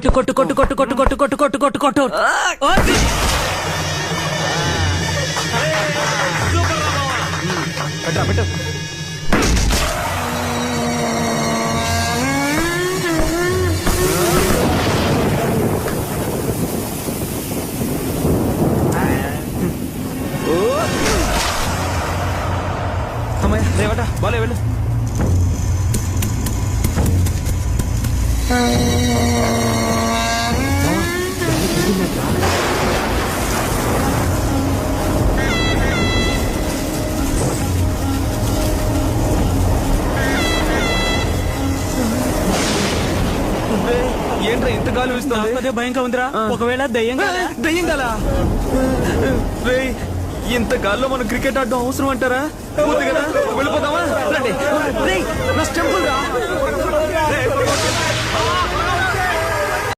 కొట్టు కొట్టు కొట్టు కొట్టు కొట్టు కొట్టు కొట్టు కొట్టు కొట్టు పెట్టు. అమ్మాయి రేవట బాలే వెళ్ళు. ఏంట్రా ఇంత గాలి ఇస్తుంది? అదే భయంగా ఉందిరా. ఒకవేళ దయ్యం దయ్యం గల రే, ఇంత గాల్లో మనం క్రికెట్ ఆడడం అవసరం అంటారా? కదా వెళ్ళిపోతావా? రండి. రేయ్, నా స్టెంపుల్ రా.